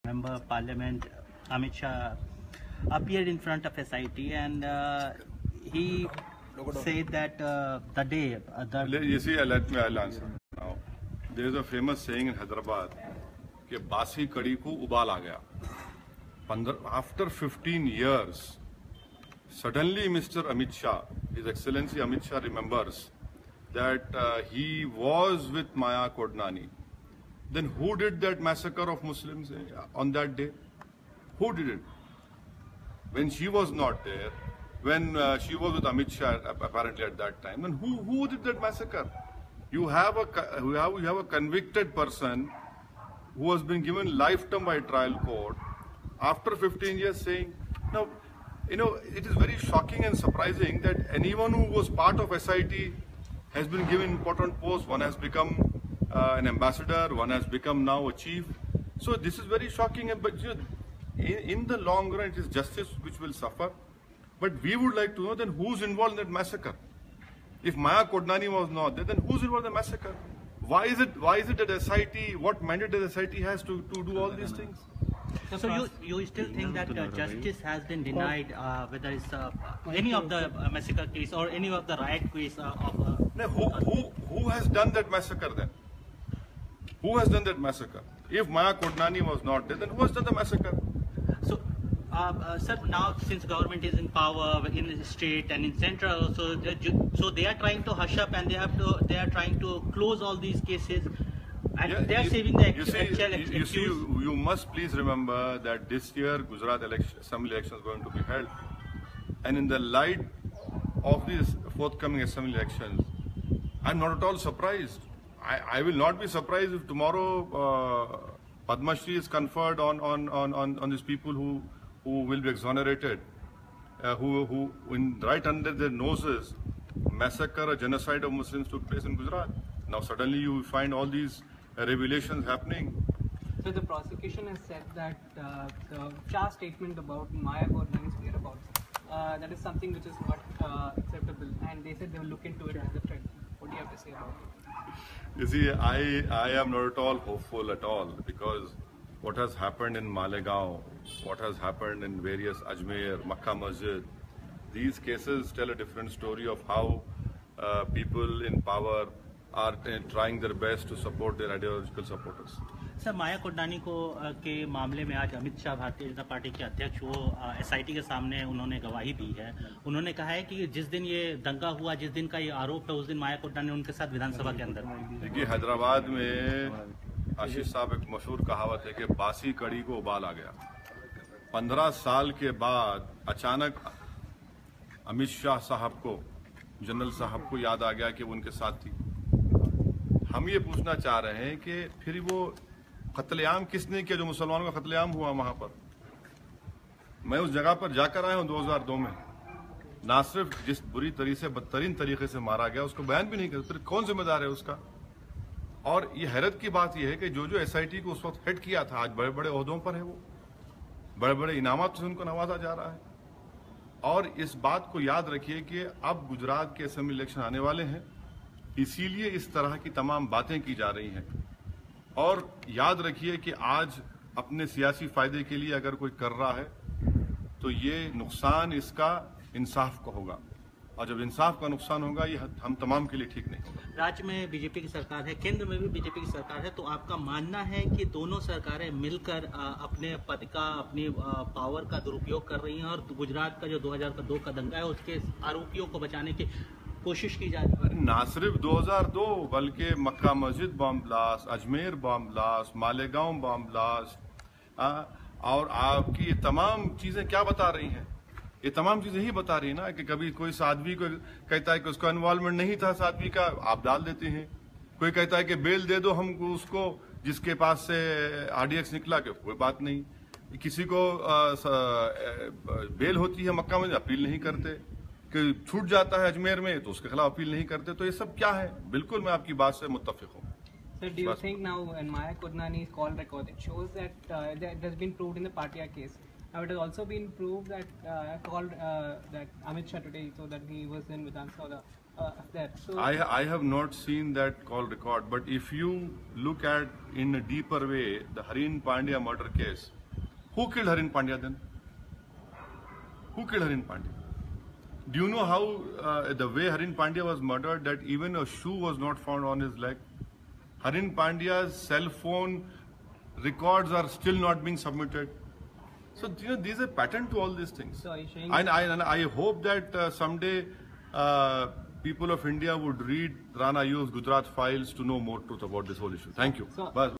Member Parliament Amit Shah appeared in front of SIT and he said that the day You see, I'll answer now. There is a famous saying in Hyderabad कि बासी कड़ी को उबाल आ गया. After 15 years, suddenly Mr. Amit Shah, His Excellency Amit Shah remembers that he was with Maya Kodnani. Then who did that massacre of Muslims on that day? Who did it? When she was not there, when she was with Amit Shah apparently at that time, then who did that massacre? You have a convicted person who has been given lifetime by trial court after 15 years saying, now, it is very shocking and surprising that anyone who was part of SIT has been given important posts. One has become an ambassador, one has become now a chief. So this is very shocking, but in the long run it is justice which will suffer. But we would like to know then who's involved in that massacre. If Maya Kodnani was not there, then who's involved in the massacre? Why is it that SIT, what mandate does SIT has to do all these things? So you still think that justice has been denied, whether it's any of the massacre case or any of the riot case No, who has done that massacre then? Who has done that massacre? If Maya Kodnani was not there, then who has done the massacre? So, sir, now since government is in power in the state and in central, so they are trying to hush up and they are trying to close all these cases, and they are saving the actual excuse. You must please remember that this year Gujarat assembly election is going to be held, and in the light of these forthcoming assembly elections, I'm not at all surprised. I will not be surprised if tomorrow Padma Shri is conferred on these people who will be exonerated, who right under their noses massacre or genocide of Muslims took place in Gujarat. Now suddenly you find all these revelations happening. So the prosecution has said that the Shah statement about Maya Kodnani's whereabouts, that is something which is not acceptable, and they said they will look into it as a threat. What do you have to say about it? You see, I am not at all hopeful at all, because what has happened in Malegaon, what has happened in various Ajmer, Makkah Masjid, these cases tell a different story of how people in power are trying their best to support their ideological supporters. Sir Maya Kodnani को के मामले में आज Amit Shah Bharatiya Janata party के अध्यक्ष वो SIT के सामने उन्होंने गवाही दी है. उन्होंने कहा है कि जिस दिन ये दंगा हुआ, जिस दिन का ये आरोप था, उस दिन माया कोडनानी उनके साथ विधानसभा के अंदर. देखिए, हैदराबाद में आशीष साहब एक मशहूर कहावत है कि बासी कड़ी को उबाल आ गया. 15 साल के बाद अचानक अमित शाह साहब को, जनरल साहब को याद आ गया कि वो उनके साथ थी. हम ये पूछना चाह रहे हैं कि फिर वो कत्लेआम किसने किया जो मुसलमानों का कत्लेआम हुआ वहां पर? मैं उस जगह पर जाकर आया हूं 2002 में. ना सिर्फ जिस बुरी तरीके से बदतरीन तरीके से मारा गया उसको बयान भी नहीं कर, फिर कौन जिम्मेदार है उसका? और ये हैरत की बात यह है कि जो SIT को उस वक्त हेड किया था, आज बड़े बड़े ओहदों पर है, वो बड़े बड़े इनामत से उनको नवाजा जा रहा है. और इस बात को याद रखिए कि अब गुजरात के असेंबली इलेक्शन आने वाले हैं, इसीलिए इस तरह की तमाम बातें की जा रही हैं. और याद रखिए कि आज अपने सियासी फायदे के लिए अगर कोई कर रहा है तो ये नुकसान इसका इंसाफ का होगा, और जब इंसाफ का नुकसान होगा ये हम तमाम के लिए ठीक नहीं होगा. राज्य में बीजेपी की सरकार है, केंद्र में भी बीजेपी की सरकार है, तो आपका मानना है कि दोनों सरकारें मिलकर अपने पद का, अपनी पावर का दुरुपयोग कर रही हैं और गुजरात का जो 2002 का दंगा है उसके आरोपियों को बचाने की कोशिश की जा रही है? ना सिर्फ 2002 बल्कि मक्का मस्जिद bomb blast, Ajmer bomb blast, Malegaon bomb blast, और आपकी ये तमाम चीजें क्या बता रही हैं? ये तमाम चीजें ही बता रही है ना कि कभी कोई साध्वी को कहता है कि उसका इन्वॉल्वमेंट नहीं था साध्वी का, आप डाल देते हैं. कोई कहता है कि बेल दे दो हमको, उसको जिसके पास से RDX निकला, के कोई बात नहीं. किसी को बेल होती है मक्का में, अपील नहीं करते. कि छूट जाता है अजमेर में तो उसके खिलाफ अपील नहीं करते. तो ये सब क्या है? बिल्कुल मैं आपकी बात से मुत्तफिक हूँ. Sir, do you think now in Maya Kodnani's call record it shows that it has been proved in the Patia case? Now it has also been proved that that Amit Shah today, so that he was in Vidhan Sabha, there. So I have not seen that call record, but if you look at in a deeper way the Harin Pandya murder case, who killed Harin Pandya then? Who killed Harin Pandya? Do you know how the way Harin Pandya was murdered, that even a shoe was not found on his leg? Harin Pandya's cell phone records are still not being submitted. So there's a pattern to all these things. So are you saying And I hope that someday people of India would read Rana Ayub's Gujarat files to know more truth about this whole issue. Thank you. So- Bas.